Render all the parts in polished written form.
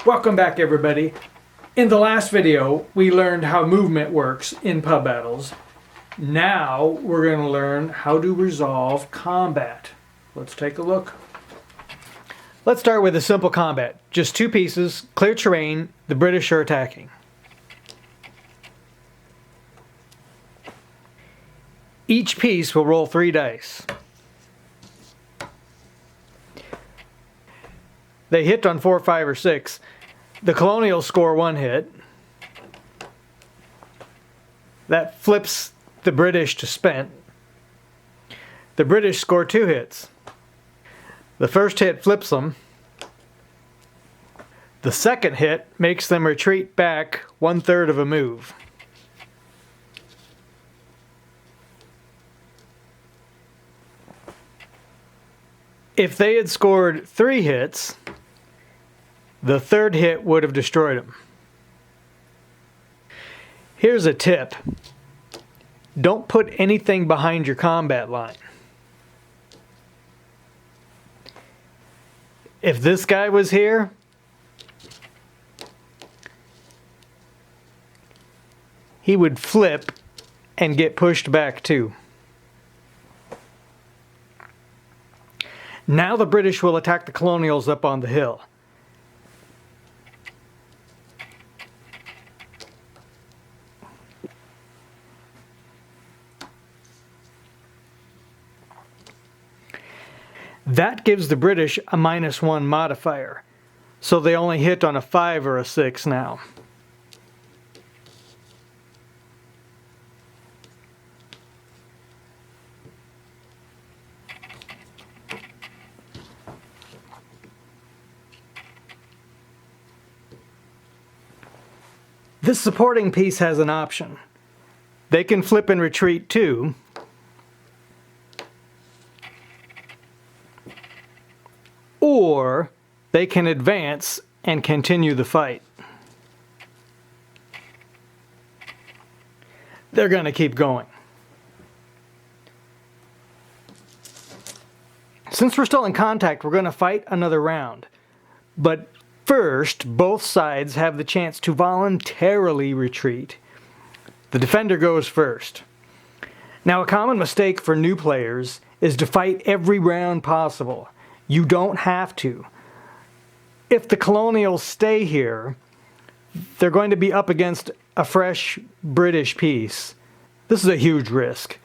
Welcome back, everybody. In the last video, we learned how movement works in pub battles. Now we're going to learn how to resolve combat. Let's take a look. Let's start with a simple combat. Just two pieces, clear terrain, the British are attacking. Each piece will roll 3 dice. They hit on 4, 5, or 6. The Colonials score 1 hit. That flips the British to spent. The British score 2 hits. The first hit flips them. The second hit makes them retreat back 1/3 of a move. If they had scored 3 hits, the third hit would have destroyed them. Here's a tip. Don't put anything behind your combat line. If this guy was here, he would flip and get pushed back too. Now the British will attack the Colonials up on the hill. That gives the British a -1 modifier, so they only hit on a 5 or a 6 now. This supporting piece has an option. They can flip and retreat too, or they can advance and continue the fight. They're going to keep going. Since we're still in contact, we're going to fight another round. But first, both sides have the chance to voluntarily retreat. The defender goes first. Now, a common mistake for new players is to fight every round possible. You don't have to. If the Colonials stay here, they're going to be up against a fresh British piece. This is a huge risk.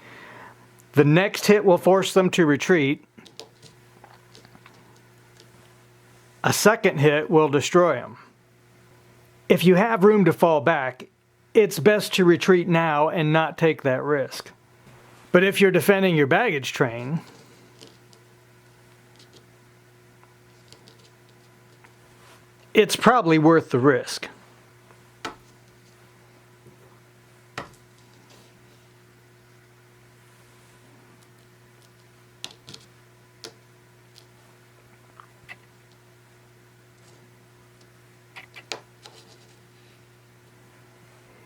The next hit will force them to retreat. A second hit will destroy them. If you have room to fall back, it's best to retreat now and not take that risk. But if you're defending your baggage train, it's probably worth the risk.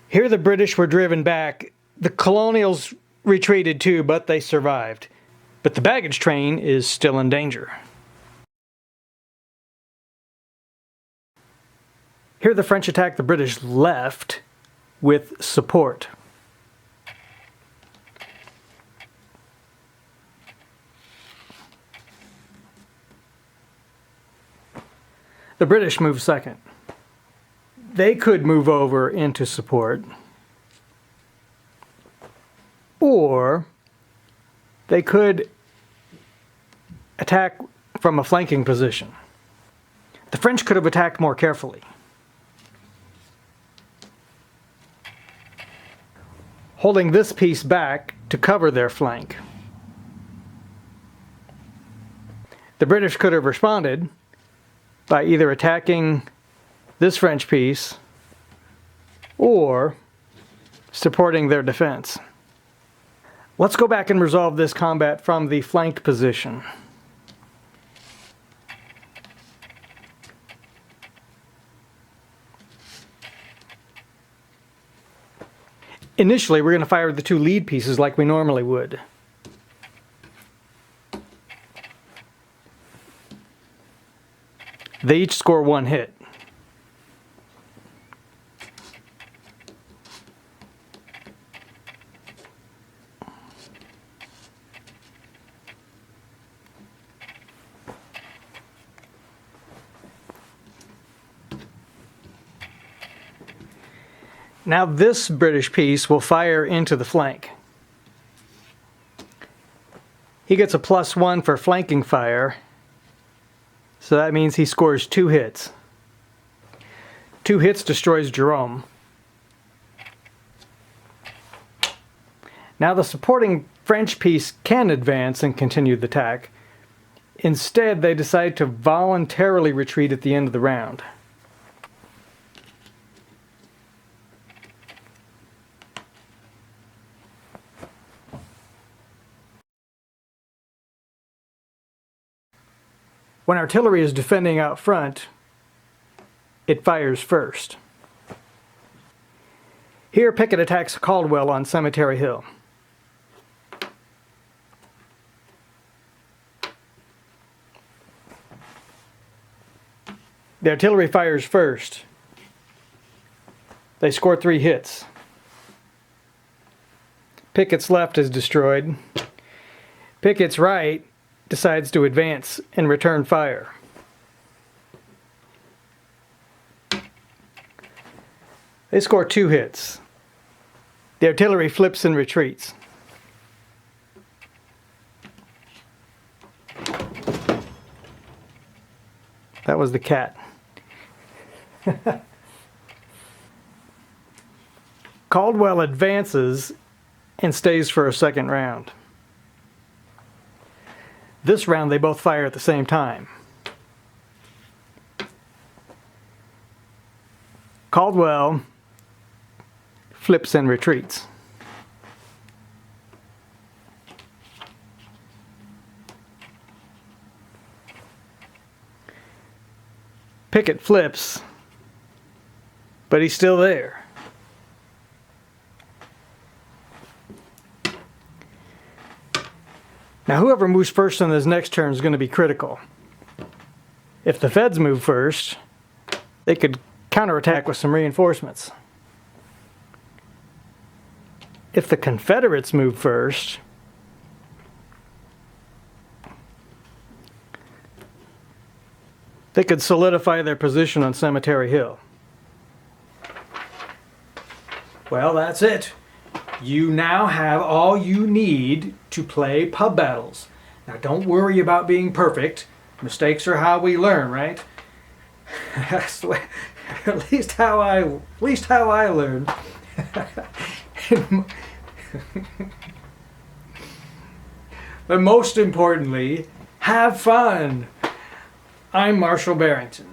Here the British were driven back. The Colonials retreated too, but they survived. But the baggage train is still in danger. Here the French attack the British left with support. The British move second. They could move over into support, or they could attack from a flanking position. The French could have attacked more carefully. Holding this piece back to cover their flank. The British could have responded by either attacking this French piece or supporting their defense. Let's go back and resolve this combat from the flanked position. Initially, we're going to fire the 2 lead pieces like we normally would. They each score 1 hit. Now this British piece will fire into the flank. He gets a +1 for flanking fire, so that means he scores 2 hits. 2 hits destroys Jerome. Now the supporting French piece can advance and continue the attack. Instead, they decide to voluntarily retreat at the end of the round. When artillery is defending out front, it fires first. Here, Pickett attacks Caldwell on Cemetery Hill. The artillery fires first. They score 3 hits. Pickett's left is destroyed. Pickett's right decides to advance and return fire. They score 2 hits. The artillery flips and retreats. That was the cat. Caldwell advances and stays for a second round. This round they both fire at the same time. Caldwell flips and retreats. Pickett flips, but he's still there. Now whoever moves first on this next turn is going to be critical. If the Feds move first, they could counterattack with some reinforcements. If the Confederates move first, they could solidify their position on Cemetery Hill. Well, that's it. You now have all you need to play pub battles. Now don't worry about being perfect. Mistakes are how we learn, right? That's the way, at least how I learned. But most importantly, have fun. I'm Marshall Barrington.